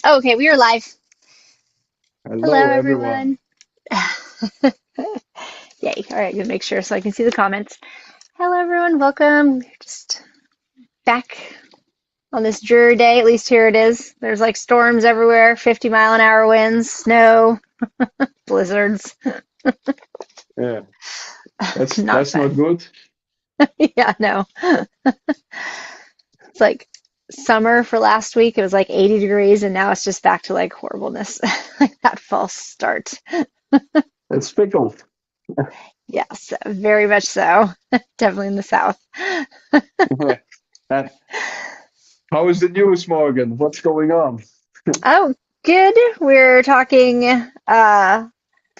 Oh, okay, we are live. Hello, Hello, everyone. everyone. Yay. All right, gonna make sure so I can see the comments. Hello, everyone. Welcome. Just back on this dreary day. At least here it is. There's like storms everywhere, 50-mile-an-hour winds, snow, blizzards. Yeah, that's Not that's not fun. good. Yeah, no. It's like summer for last week. It was like 80 degrees, and now it's just back to like horribleness, like that false start. It's fickle. Yes, very much so. Definitely in the south. And how is the news, Morgan? What's going on? Oh, good. We're talking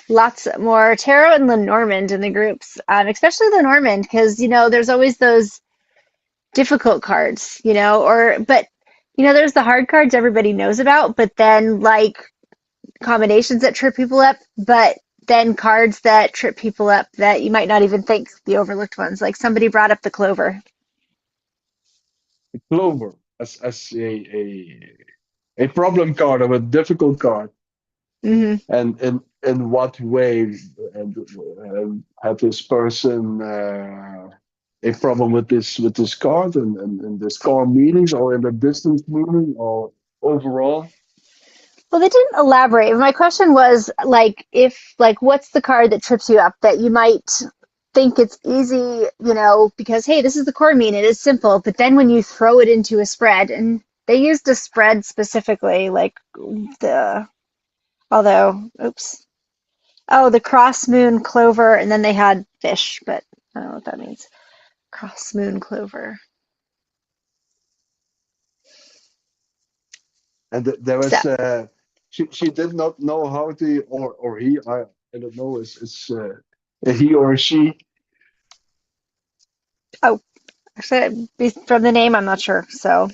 lots more tarot and Lenormand in the groups, especially Lenormand, because there's always those difficult cards, but there's the hard cards everybody knows about, but then like combinations that trip people up, but then cards that trip people up that you might not even think the overlooked ones. Like somebody brought up the clover. Clover as a problem card or a difficult card, Hmm. and in what way and had this person a problem with this card and the score meanings or in the distance meaning or overall? Well, they didn't elaborate. My question was like, if like, what's the card that trips you up that you might think it's easy, because hey, this is the core mean, it is simple, but then when you throw it into a spread, and they used a spread specifically, like the, although, oops, oh, the cross moon clover, and then they had fish, but I don't know what that means. Cross moon clover. And there So, was she did not know how to or he I don't know is a he or a she. oh, actually, from the name, I'm not sure. So,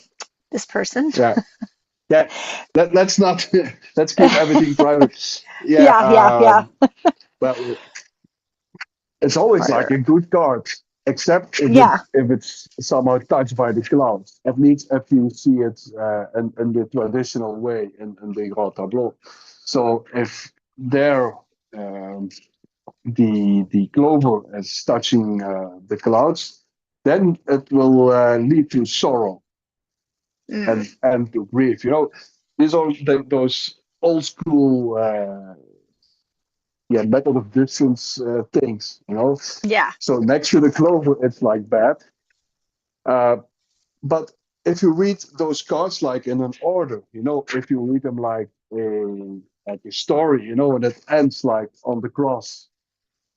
this person. Yeah, yeah. Let's not let's keep everything private. Yeah. Yeah, yeah, yeah. Well, it's always like a Harder. good card, except Yeah. if it's somehow touched by the clouds. At least if you see it in the traditional way in the Grand Tableau. So if there um, the clover is touching the clouds, then it will lead to sorrow Mm. and to grief. You know, these are those old school yeah method of distance things. You know, Yeah. so next to the clover, it's like bad. Uh, but if you read those cards like in an order, you know, if you read them like a story, you know, and it ends like on the cross.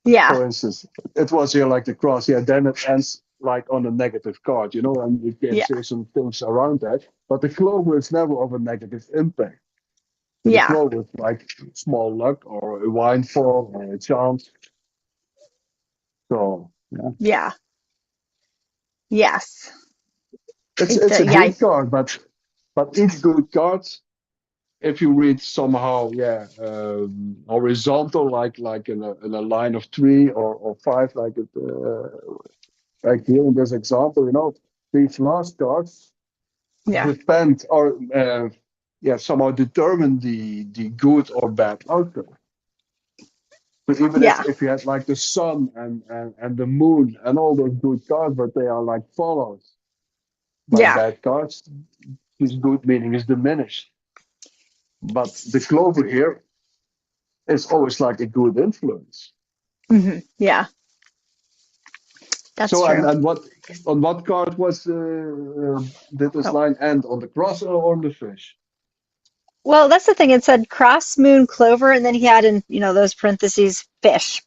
Yeah. For instance, it was here like the cross. Yeah, then it ends like on a negative card, you know, and you can Yeah. say some things around that. But the clover is never of a negative impact. The Yeah. clover is like small luck or a windfall or a chance. So yeah, Yeah. Yes. it's a Yeah. good card, but each good card, if you read somehow, yeah, horizontal, like in a line of three or five, like here in this example, you know, these last cards Yeah. depend or yeah somehow determine the good or bad outcome. But even Yeah. if you had like the sun and the moon and all those good cards, but they are like followed by Yeah. bad cards, this good meaning is diminished. But the clover here is always like a good influence. Yeah. That's So true. and what on what card was did this Oh. line end on the cross or on the fish? Well, that's the thing. It said cross moon clover, and then he had in, those parentheses fish.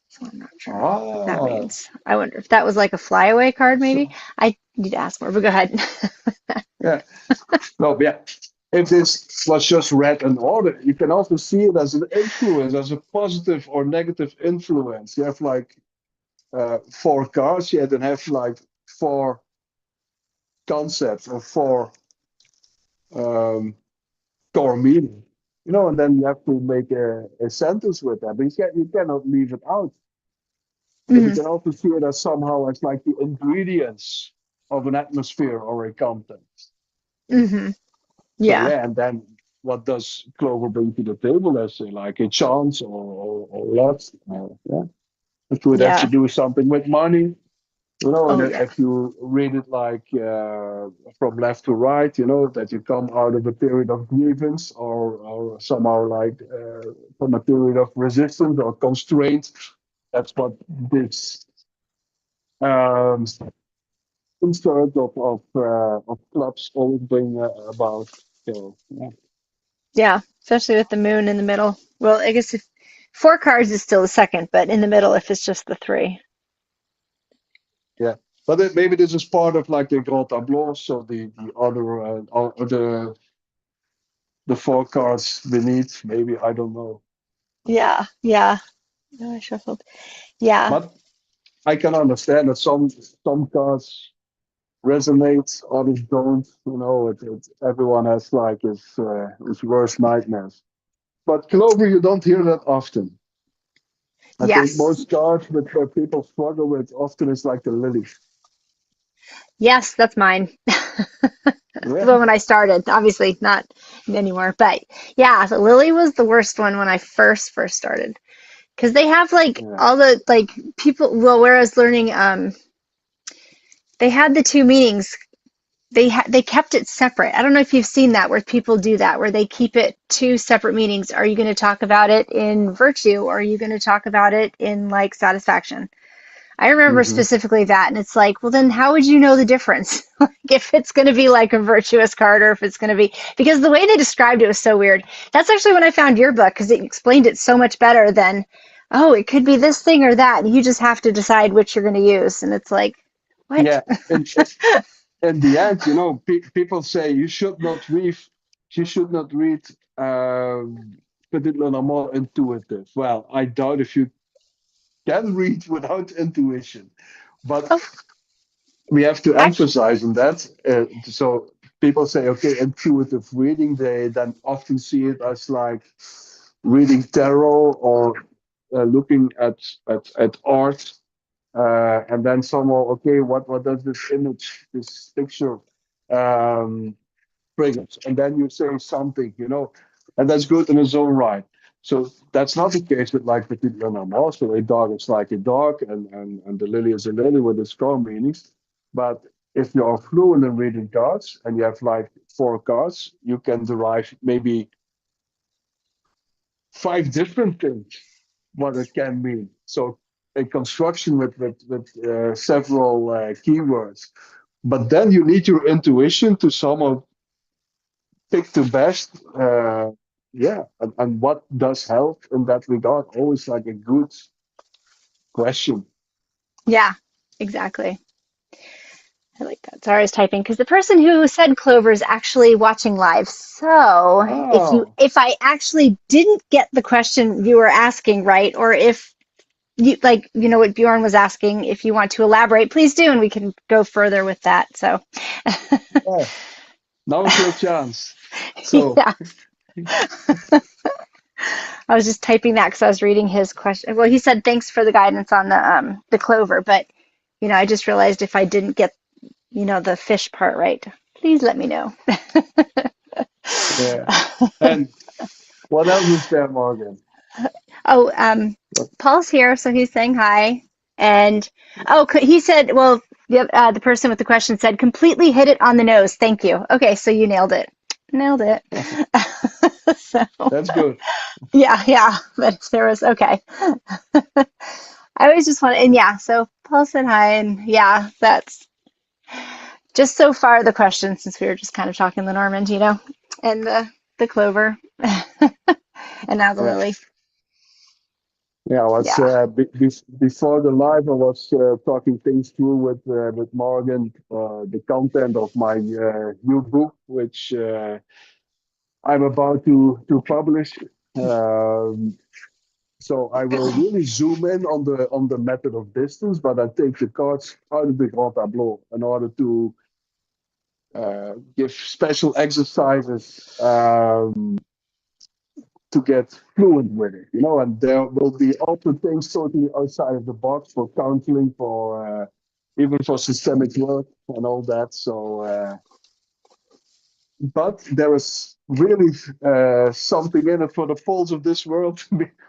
So I'm not sure what that Ah, means. I wonder if that was like a flyaway card, maybe. so I need to ask more, but go ahead. yeah. No, yeah. If this was just read in order, you can also see it as an influence, as a positive or negative influence. You have like four cards, you then have like four concepts or four um, core meaning. You know, and then you have to make a sentence with that, but you cannot leave it out. But you Hmm. can also see it as somehow as like the ingredients of an atmosphere or a content. Hmm. So Yeah. yeah, and then what does Clover bring to the table as like a chance or luck? Yeah, it could have to Yeah. do something with money, and Oh yeah. if you read it like from left to right, that you come out of a period of grievance or somehow like from a period of resistance or constraint. That's what this um, insert of clubs always bring about. So yeah, Yeah. Especially with the moon in the middle. Well, I guess if four cards is still the second, but in the middle if it's just the three. yeah. But maybe this is part of like the Grand Tableau, so the other or the four cards beneath. Maybe I don't know, Yeah. Yeah. Oh, I shuffled. Yeah. but I can understand that some cards resonate, others don't. Everyone has like his worst nightmares. But Clover, you don't hear that often. I think Yes. most cards where people struggle with often is like the lily. Yes, that's mine. Yeah, Well, when I started, obviously not anymore, but yeah, so Lily was the worst one when I first started because they have like yeah. all the like people. Well, whereas learning, they had the two meanings. They kept it separate. I don't know if you've seen that where people do that, where they keep it two separate meanings. Are you going to talk about it in virtue, or are you going to talk about it in like satisfaction? I remember Hmm. specifically that, and it's like, well, then how would you know the difference? Like, if it's going to be like a virtuous card, or if it's going to be because the way they described it was so weird. That's actually when I found your book because it explained it so much better than, oh, it could be this thing or that, and you just have to decide which you're going to use. And it's like, what? Yeah, and in the end, people say you should not read Petit Le Normand intuitive. Well, I doubt if you can read without intuition, but Oh, we have to actually, emphasize on that. So people say, okay, intuitive reading, they then often see it as like reading tarot or looking at art. And then somehow, okay, what does this image, this picture um, triggers? And then you say something, and that's good in its own right. So that's not the case with like the Lenormand. Also, a dog is like a dog, and the lily is a lily with its core meanings. But if you are fluent in reading cards and you have like four cards, you can derive maybe five different things what it can mean. So a construction with several keywords. But then you need your intuition to somehow pick the best. Yeah, and what does help in that regard? Always like a good question. yeah, exactly. I like that. Sorry, I was typing because the person who said Clover is actually watching live. So Oh, if I actually didn't get the question you were asking right, or if you like, what Bjorn was asking, if you want to elaborate, please do, and we can go further with that. So, yeah. Now is your chance. So, yeah, I was just typing that because I was reading his question. Well, he said thanks for the guidance on the Clover, but I just realized if I didn't get the fish part right, please let me know. yeah. And what else is there, Morgan? Oh, What? Paul's here, so he's saying hi. And oh, he said, well, the person with the question said, completely hit it on the nose. Thank you. Okay, so you nailed it. Nailed it. So, That's good. yeah, yeah, but there was, okay. I always just want to, and yeah, so Paul said hi, and yeah, that's just so far the question since we were just kind of talking the Normand, and the Clover, and now the Yeah. Lily. Yeah, I was Yeah. before the live. I was talking things through with Morgan, the content of my new book, which I'm about to publish. Um, so I will really zoom in on the method of distance, but I take the cards out of the Grand Tableau in order to give special exercises to get fluent with it, and there will be also things totally outside of the box for counseling, for even for systemic work and all that. So but there is really something in it for the pulse of this world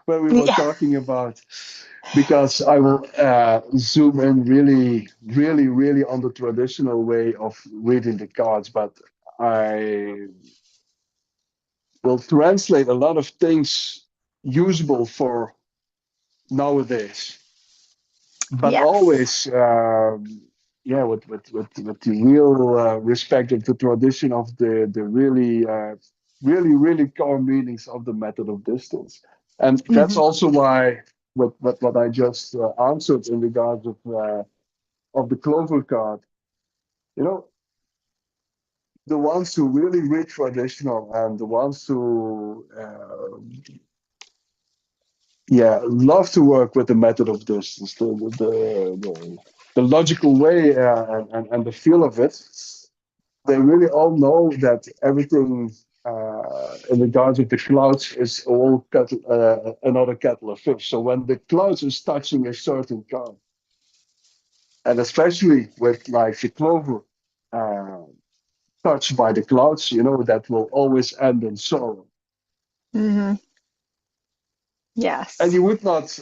where we were Yeah. talking about, because I will zoom in really, really, really on the traditional way of reading the cards, but I will translate a lot of things usable for nowadays, but Yes. always, yeah, with the real respect of the tradition of the really, really, really core meanings of the method of distance. And that's Hmm. also why, what I just answered in regards of the Clover card, you know, the ones who really read traditional and the ones who yeah, love to work with the method of distance, the logical way and the feel of it. They really all know that everything in regards of the clouds is all another kettle of fish. So when the clouds is touching a certain card, and especially with like the clover uh, touched by the clouds, that will always end in sorrow. Hmm. And Yes. you would not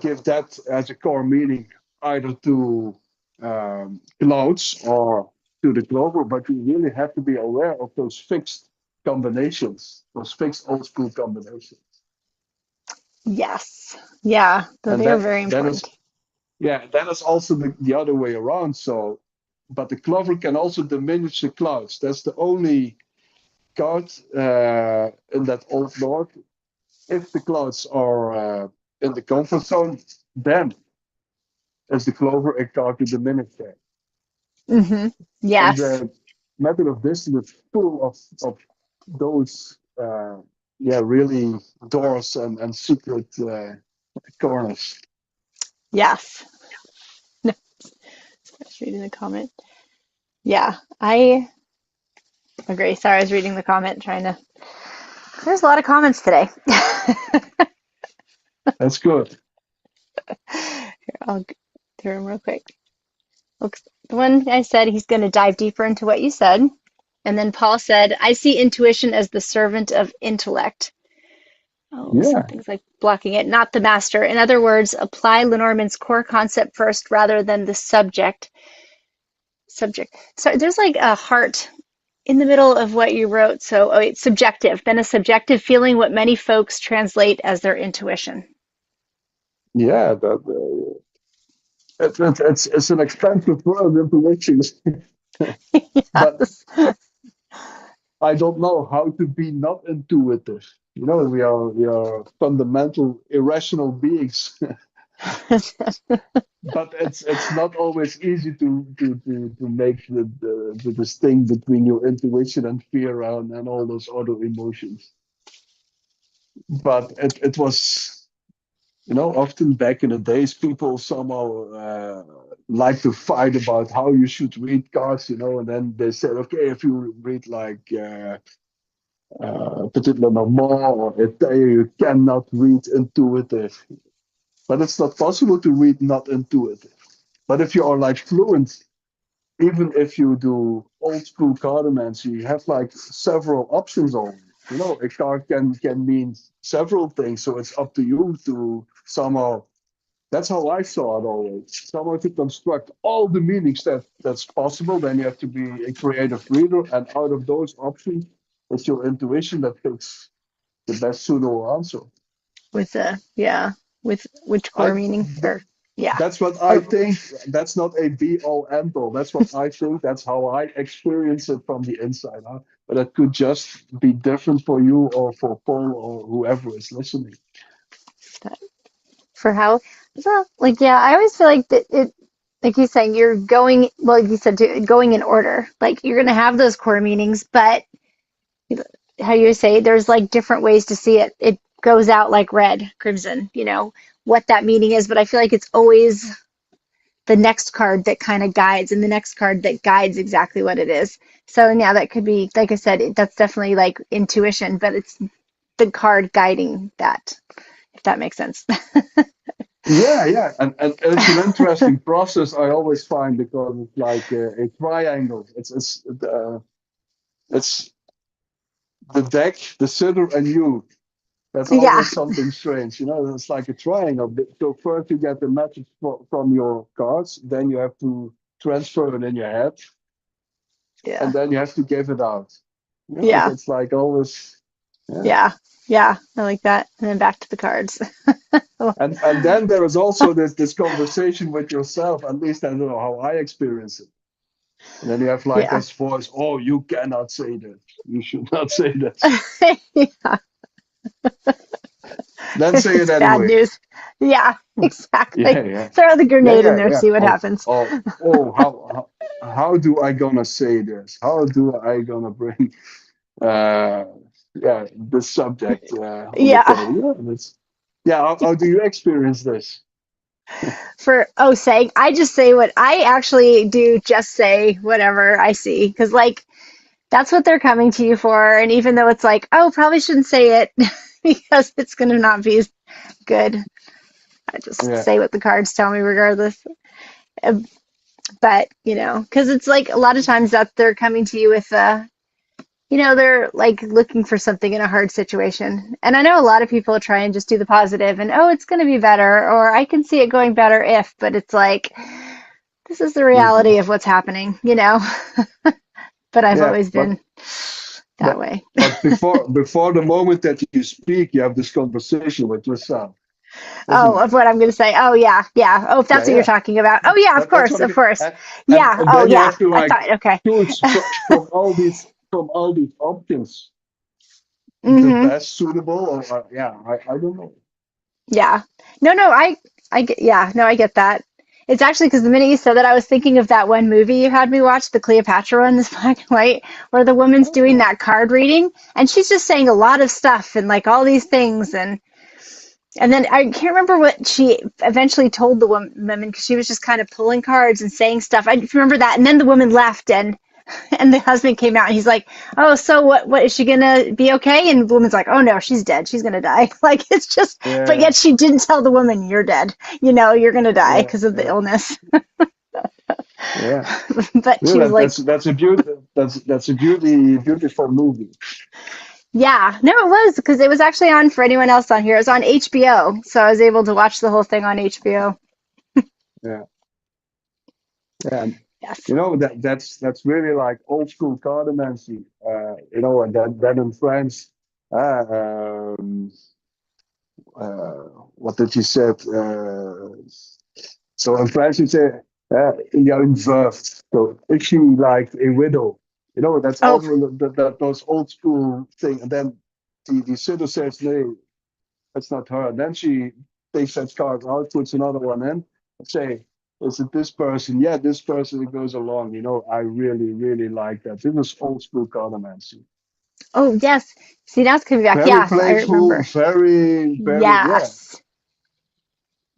give that as a core meaning either to clouds or to the global, but you really have to be aware of those fixed combinations, those fixed old school combinations. Yes. Yeah. And They are that very that is important. yeah, that is also the other way around. So but the clover can also diminish the clouds. That's the only card in that old lord. If the clouds are in the comfort zone, then is the clover a card to diminish that. Hmm. And Yes. the method of distance is full of those, yeah, really doors and secret corners. Yes. No, I was reading the comment. Yeah, I agree. Sorry, I was reading the comment, trying to. There's a lot of comments today. That's good. I'll go through them real quick. Looks, the one I said he's going to dive deeper into what you said. And then Paul said, I see intuition as the servant of intellect. Oh, Yeah, something's like blocking it, not the master. In other words, apply Lenormand's core concept first rather than the subject. So there's like a heart in the middle of what you wrote. So, oh, it's subjective. Then a subjective feeling, what many folks translate as their intuition. yeah. It's an expensive word, intuition, but Yes. I don't know how to be not intuitive. We are fundamental irrational beings. But it's not always easy to make the distinct between your intuition and fear and all those other emotions. But it was, often back in the days, people somehow like to fight about how you should read cards, and then they said, okay, if you read like Petit Lenormand or Etaille, you cannot read intuitive. But it's not possible to read not intuitive. But if you are like fluent, even if you do old school cartomancy, you have like several options on. A card can mean several things, so it's up to you to somehow. That's how I saw it always. Somehow to construct all the meanings that's possible. Then you have to be a creative reader, and out of those options, it's your intuition that picks the best suitable answer. With yeah, with which core I meaning or yeah. That's what I Or think. That's not a be all end all. That's what I think. That's how I experience it from the inside. But it could just be different for you or for Paul or whoever is listening. for how so like yeah, I always feel like that it like you saying you're going well, like you said going in order. Like you're gonna have those core meanings, but how you say there's like different ways to see it. It goes out like red, crimson, what that meaning is, but I feel like it's always the next card that kind of guides and the next card that guides exactly what it is. So yeah, that could be, like I said, that's definitely like intuition, but it's the card guiding that, if that makes sense. Yeah, yeah, and it's an interesting process I always find because it's like a triangle. It's the deck, the sitter, and you. That's Yeah, always something strange, you know. It's like a triangle. So first you get the message from your cards, then you have to transfer it in your head, and yeah, then you have to give it out. You know, yeah, it's like always, yeah. yeah, yeah. I like that. And then back to the cards. And then there is also this conversation with yourself. At least I don't know how I experience it. And then you have like Yeah. this voice, oh, you cannot say that. You should not say this. Yeah. Then If say it it's bad anyway. news. Yeah, Yeah, exactly. yeah. Throw the Yeah, grenade in yeah, there, yeah. see what Oh, happens. how do I gonna say this? How do I gonna bring uh yeah the subject on the Yeah. table? Yeah, that's yeah. How do you experience this? For saying, I just say what I actually do, just say whatever I see. Because, like, that's what they're coming to you for. And even though it's like, oh, probably shouldn't say it because it's going to not be good, I just Yeah. say what the cards tell me, regardless. Uh, But, because it's like a lot of times that they're coming to you with they're like looking for something in a hard situation. And I know a lot of people try and just do the positive and, oh, it's going to be better, or I can see it going better if, but it's like, this is the Mhm. reality of what's happening. But I've Yeah, always been that but way. before the moment that you speak, you have this conversation with yourself, isn't Oh, it? of what I'm going to say. Oh, yeah, yeah. Oh, if Yeah, that's what you're yeah. talking about. Oh, yeah, That's of what course. and Yeah. Oh, then you yeah. have to I like thought, okay. choose from all these options the Mm-hmm. best suitable or yeah, I don't know. Yeah. No, no, I get, yeah, no, I get that. It's actually because the minute you said that, I was thinking of that one movie you had me watch, the Cleopatra one, this black and white, where the woman's doing Oh, that card reading, and she's just saying a lot of stuff and like all these things, and then I can't remember what she eventually told the woman because she was just kind of pulling cards and saying stuff. I remember that, and then the woman left, and the husband came out and he's like, oh, so what is she gonna be okay? And the woman's like, oh no, she's dead, she's gonna die. Like, it's just, but yeah, yet she didn't tell the woman, you're dead, you're gonna die yeah, because of the yeah, illness. yeah. But Yeah, she was like, that's a that's a beautiful movie. yeah, no, it was because it was actually on, for anyone else on here, it was on HBO, so I was able to watch the whole thing on HBO. Yeah, yeah. And, Yes. you know that's really like old school cartomancy. You know, and then in France, uh, um, uh, what did you said? So in French you say il y a une veuve. So if she like a widow, you know, that's Oh, also those old school thing. And then the sitter says, no, that's not her. And then she takes that card out, puts another one in, and say, is it this person? Yeah, this person. It goes along. You know, I really, really like that. This is old school cartomancy. oh, yes. See, that's coming back. Very Yes, I playful, remember. very, very, yeah. Yes.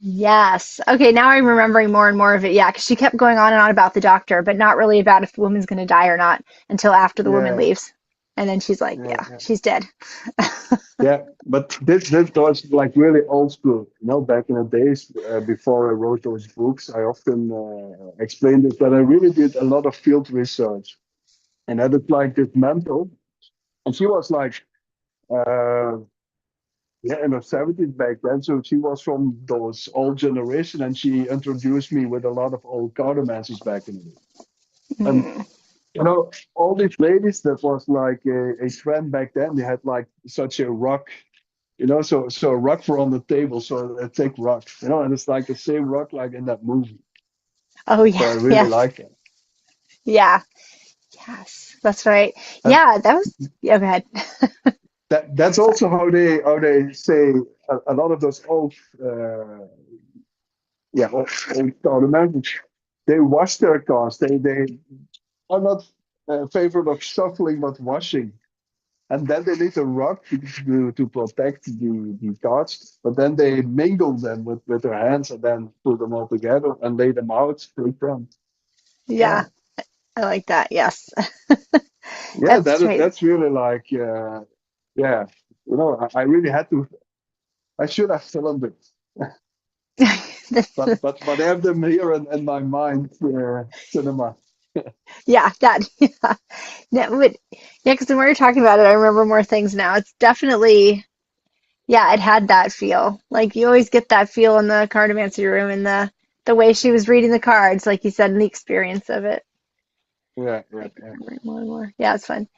Yes. Okay, now I'm remembering more and more of it. Yeah, because she kept going on and on about the doctor, but not really about if the woman's going to die or not until after the woman Yeah, leaves. And then she's like, yeah, yeah, yeah. she's dead. Yeah, but this was like really old school. You know, back in the days before I wrote those books, I often explained it that I really did a lot of field research, and I did like this mental. And she was like, uh, yeah, in her 70s back then, so she was from those old generation, and she introduced me with a lot of old cartomancers back in the day. And Mm. you know, all these ladies that was like a trend back then. They had like such a rock. You know, so a rock for on the table, so a thick rock, you know, and it's like the same rock like in that movie. Oh, So yeah. I really Yes. like it. Yeah. Yes. That's right. And Yeah, that was, yeah, go ahead. that's Sorry. also how they say a lot of those old old tournaments. They wash their cars. They are not favored of shuffling but washing. And then they need a rock to protect the cards, but then they mingle them with their hands and then put them all together and lay them out in front. Yeah. Yeah, I like that. Yes. Yeah, That's right. that's really like yeah, you know, I really had to. I should have filmed it. but I have them here in my mind, cinema. Yeah, that, yeah. That would, yeah, because when we were talking about it, I remember more things now. It's definitely, yeah, it had that feel. Like you always get that feel in the cartomancy room and the way she was reading the cards, like you said, and the experience of it. Yeah, yeah, Like yeah. remembering more and more. Yeah, it's fun.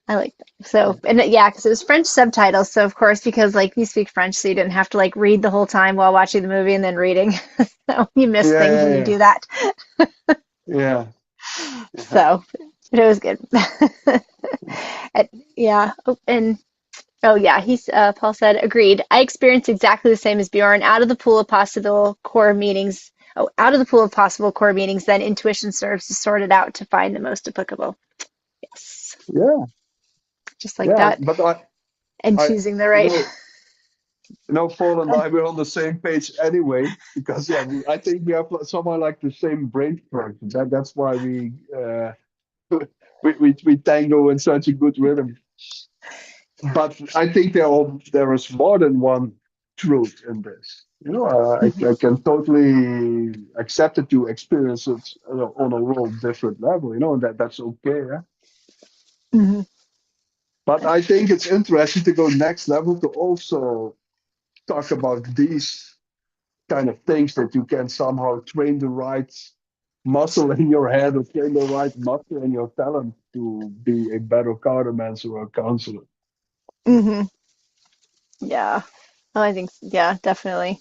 I like that. So, and yeah, because it was French subtitles. So of course, because like you speak French, so you didn't have to like read the whole time while watching the movie and then reading. So you miss Yeah, things when you yeah, do that. yeah, yeah, So it was good. And, yeah. Oh, and oh yeah, he's Paul said, agreed. I experienced exactly the same as Bjorn. Out of the pool of possible core meanings. Oh, out of the pool of possible core meanings, then intuition serves to sort it out to find the most applicable. Yes, yeah, just like yeah. that. But And I, choosing the you right. know, Paul and I were on the same page anyway, because yeah, I think we have somehow like the same brain structure. That's why we tango in such a good rhythm. But I think there is more than one truth in this. I can totally accept that you experience it on a real different level. And that's okay. Yeah? Mhm. But I think it's interesting to go next level to also talk about these kind of things that you can somehow train the right muscle in your head or train the right muscle in your talent to be a better cartomancer or a counselor. Mhm. Yeah. Oh, I think yeah, definitely.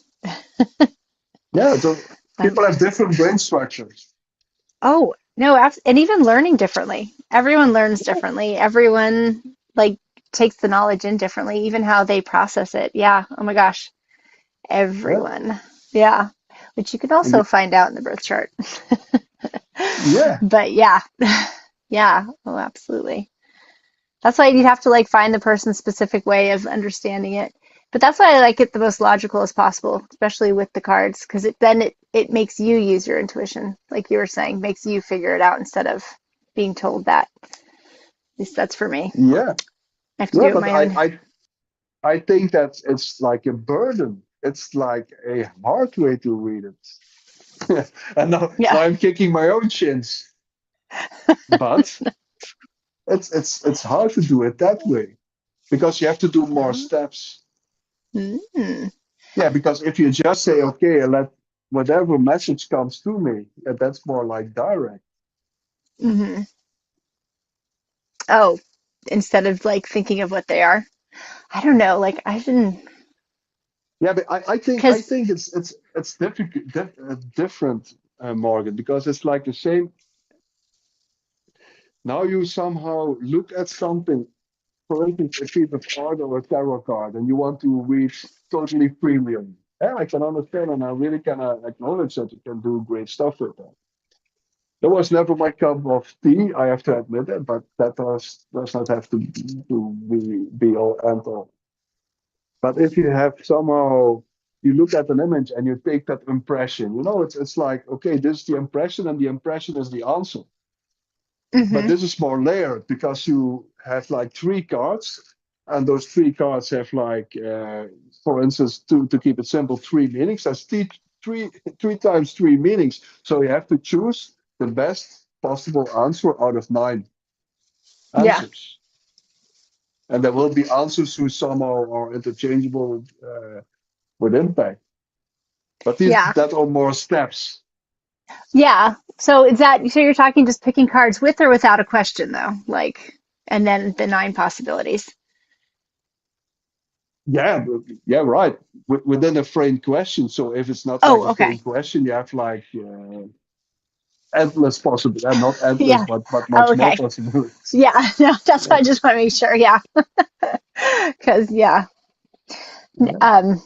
Yeah, so Um, people have different brain structures. oh, no, and even learning differently. Everyone learns differently. Everyone like takes the knowledge in differently, even how they process it. Yeah. Oh my gosh. Yeah, Everyone. Yeah. Which you can and also find out in the birth chart. yeah, But yeah. Yeah. Oh, absolutely. That's why you'd have to like find the person's specific way of understanding it. But that's why I like it the most logical as possible, especially with the cards, because it makes you use your intuition, like you were saying, makes you figure it out instead of being told that. At least that's for me. yeah, I have to yeah. do it But my own. I think that it's like a burden. It's like a hard way to read it. And now Yeah. I'm kicking my own shins. But it's hard to do it that way because you have to do more Oh. steps. Mm. Yeah, because if you just say, okay, let whatever message comes to me, that's more like direct. Hmm. Oh, instead of like thinking of what they are. I don't know. Like I've been, Yeah, but I because think it's different, Morgan, because it's like the same. Now you somehow look at something, for instance, a piece of art or a tarot card, and you want to read totally premium. Yeah, I can understand, and I really can acknowledge that you can do great stuff with that. That was never my cup of tea, I have to admit it, but that does not have to be all and all. But if you have somehow you look at an image and you take that impression, it's like, okay, this is the impression, and the impression is the answer. But hmm this is more layered because you have like three cards, and those three cards have like, for instance, to keep it simple, three meanings. That's three, three times three meanings. So you have to choose the best possible answer out of nine yeah, answers. And there will be answers who somehow are interchangeable with impact. But these yeah, that are more steps. yeah. So is that so? You're talking just picking cards with or without a question, though, like, and then the nine possibilities. Yeah, yeah, right. Within a framed question. So if it's not like Oh, a okay. framed question, you have like endless possibilities. Not endless, Yeah. but Oh, much more okay. possibilities. Yeah. No, that's why Yeah, I just want to make sure. Yeah. Because yeah. yeah, Um.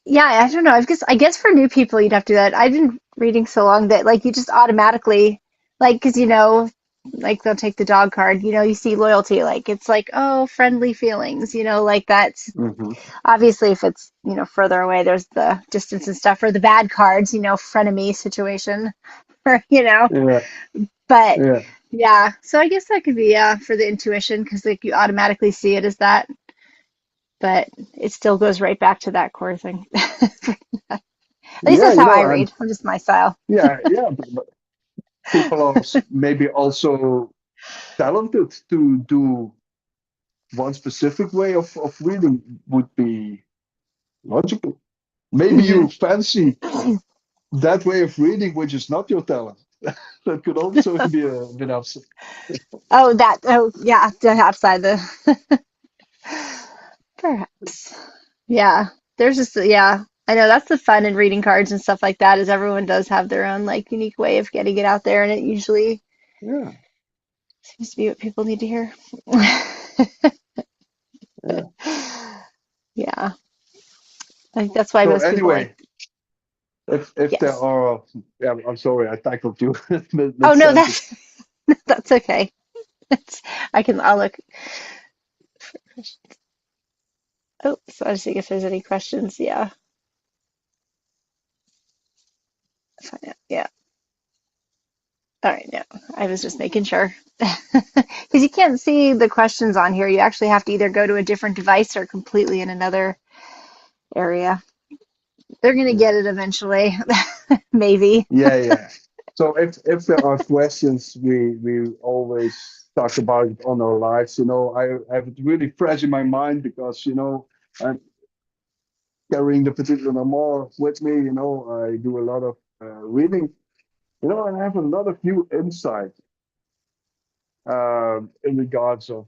Yeah. I don't know. I guess for new people, you'd have to do that. I've been reading so long that like you just automatically like because like they'll take the dog card. You see loyalty. Like it's like oh friendly feelings. Like that's hmm obviously if it's further away there's the distance and stuff or the bad cards frenemy situation or yeah, but yeah, yeah so I guess that could be for the intuition because like you automatically see it as that but it still goes right back to that core thing. At least Yeah, that's how I read. I'm just my style. yeah, but people are maybe also talented to do one specific way of reading would be logical. Maybe Hmm. you fancy that way of reading, which is not your talent. That could also be a bit upset. Oh, that. Oh, yeah. Outside the perhaps. Yeah. There's just yeah. I know that's the fun in reading cards and stuff like that is everyone does have their own like unique way of getting it out there, and it usually Yeah, seems to be what people need to hear. yeah. Yeah. I think that's why So most people like anyway, if there yes. are, yeah, I'm sorry, I tackled you Oh mid no, sentence. that's that's okay. It's, I'll look. Oh, so I was seeing if there's any questions. Yeah. Find out. Yeah. All right. Yeah. I was just making sure. Because you can't see the questions on here. You actually have to either go to a different device or completely in another area. They're going to Yeah, get it eventually. Maybe. yeah. So if there are questions, we always talk about it on our lives. I have it really fresh in my mind because I'm carrying the particular memoir with me. I do a lot of reading. And I have a lot of new insight in regards of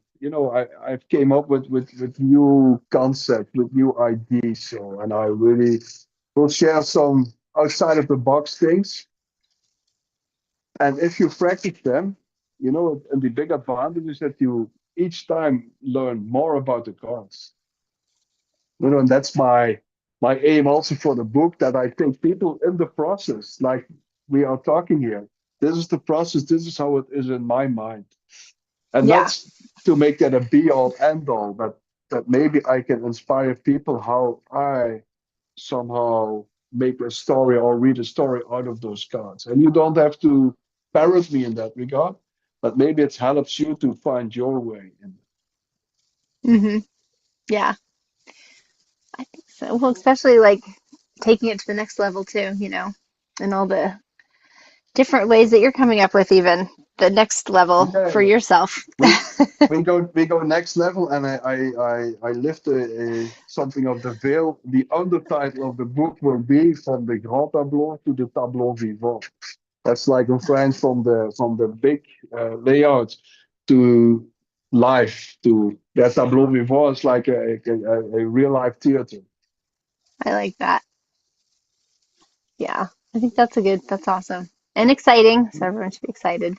I've came up with new concepts, with new ideas. So, and I really will share some outside of the box things. And if you practice them, and the big advantage is that you each time learn more about the cards. And that's my aim also for the book, that I take people in the process, like we are talking here. This is the process, this is how it is in my mind. And Yeah. not to make that a be all end all, but that maybe I can inspire people how I somehow make a story or read a story out of those cards. And you don't have to parrot me in that regard, but maybe it helps you to find your way. Hmm. Yeah. I think so. Well, especially like taking it to the next level too, and all the different ways that you're coming up with even the next level Yeah, for yeah. yourself. We we go next level, and I lift something of the veil. The undertitle of the book will be From the Grand Tableau to the Tableau Vivant. That's like in French, from the big layout to life to that Tableau Vivant. It's like a real life theater. I like that. Yeah. I think that's awesome and exciting. So everyone should be excited.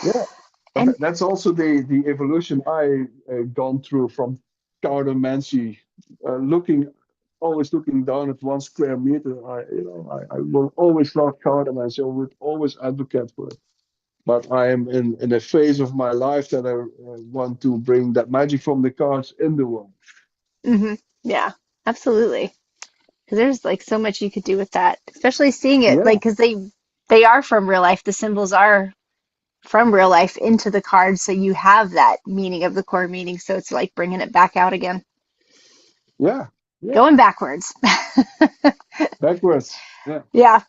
Yeah, but And that's also the evolution I gone through from cartomancy, looking always looking down at 1 square meter. I will always love cartomancy. I would always advocate for it. But I am in a phase of my life that I want to bring that magic from the cards in the world. hmm yeah, absolutely. Because there's like so much you could do with that, especially seeing it Yeah, like because they are from real life. The symbols are from real life into the cards, so you have that meaning of the core meaning. So it's like bringing it back out again, yeah, yeah. going backwards. Backwards. Yeah, Yeah,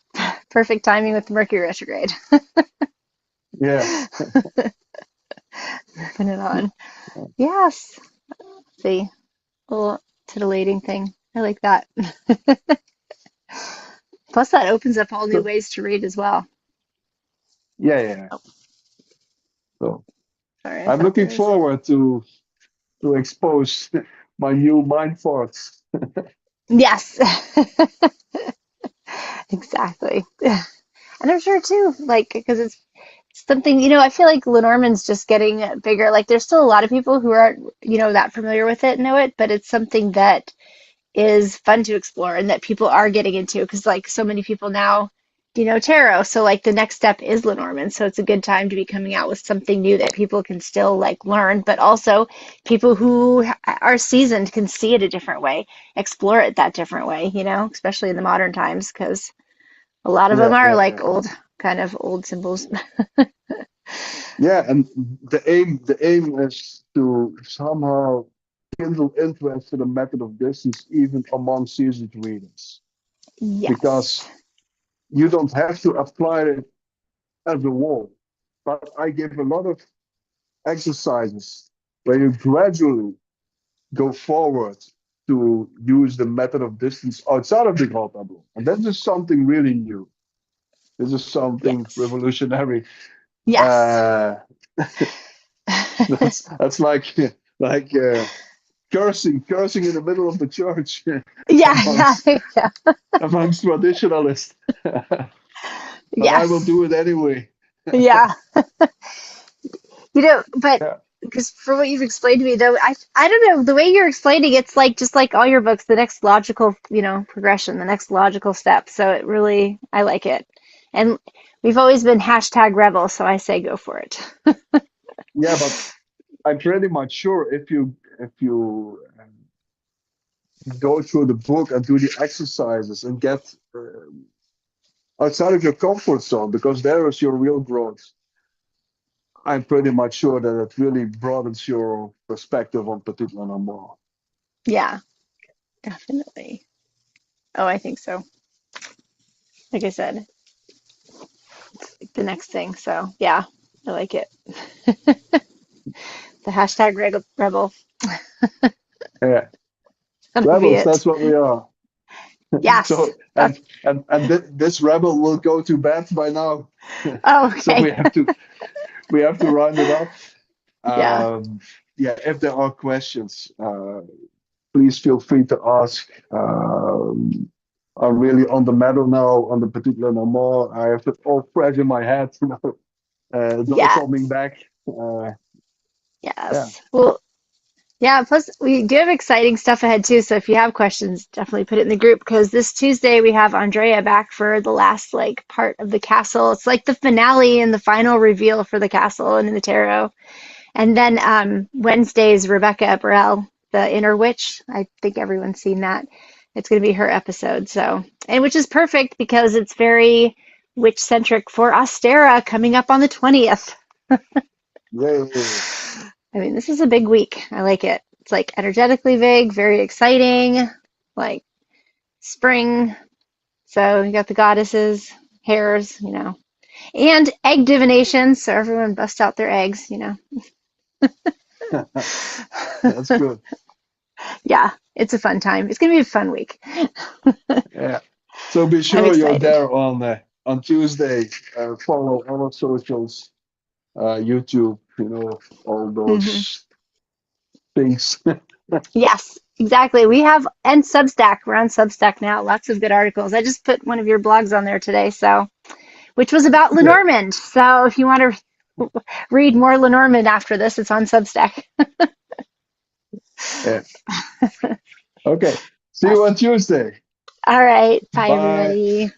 perfect timing with Mercury retrograde. yeah. Put it on. Yes. See, a little titillating thing. I like that. Plus, that opens up all new So ways to read as well. yeah. Oh, So sorry, I I'm thought looking there was. forward to expose my new mind farts. Yes, exactly. And I'm sure too, like, because it's something, I feel like Lenormand's just getting bigger. Like, there's still a lot of people who aren't, that familiar with it know it, but it's something that is fun to explore and that people are getting into because like so many people now tarot, so like the next step is Lenormand, so it's a good time to be coming out with something new that people can still like learn, but also people who are seasoned can see it a different way, explore it that different way, especially in the modern times because a lot of them Yeah, are yeah, like yeah. old symbols. Yeah, and the aim is to somehow kindle interest in the method of distance even among seasoned readers, Yes. because you don't have to apply it as a wall. But I give a lot of exercises where you gradually go forward to use the method of distance outside of the Grand Tableau. And that is something really new. This is something Yes. revolutionary. Yes. Uh, that's like cursing in the middle of the church Yeah. amongst Yeah. Yeah. amongst traditionalists. But I will Yes. do it anyway. Yeah. But Yeah, because for what you've explained to me, though, I don't know, the way you're explaining it's like just like all your books, the next logical, progression, the next logical step. So it really, I like it. And we've always been hashtag rebel, so I say go for it. yeah, but I'm pretty much sure if you go through the book and do the exercises and get outside of your comfort zone, because there is your real growth. I'm pretty much sure that it really broadens your perspective on Petit Le Normand. Yeah, definitely. Oh, I think so. Like I said, the next thing. So yeah, I like it. The hashtag rebel. Yeah, That'll be rebels, it. that's what we are. Yes. So and this rebel will go to bed by now. So Okay. we have to round it up. Yeah. Um, yeah, if there are questions, please feel free to ask. I'm really on the medal now on the Petit Le Normand. I have it all fresh in my head. It's all coming Yes. back. Yeah, Yes. Well, yeah, plus we do have exciting stuff ahead too. So if you have questions, definitely put it in the group because this Tuesday we have Andrea back for the last like part of the castle. It's like the finale and the final reveal for the castle and in the tarot. And then Wednesday's Rebecca Burrell, the Inner Witch. I think everyone's seen that. It's going to be her episode. So, and which is perfect because it's very witch centric for Ostera coming up on the 20th. yay. I mean, this is a big week. I like it. It's like energetically big, very exciting, like spring. So you got the goddesses, hares, and egg divination. So everyone bust out their eggs. That's good. Yeah, it's a fun time. It's gonna be a fun week. Yeah. So be I'm sure you're excited. there on Tuesday. Follow all our socials, YouTube, all Hmm. those things. Yes, exactly. We have, and Substack. We're on Substack now. Lots of good articles. I just put one of your blogs on there today, which was about Yeah. Lenormand. So if you want to read more Lenormand after this, it's on Substack. Yeah. Okay. See you Yes. on Tuesday. All right. Bye, Bye. everybody.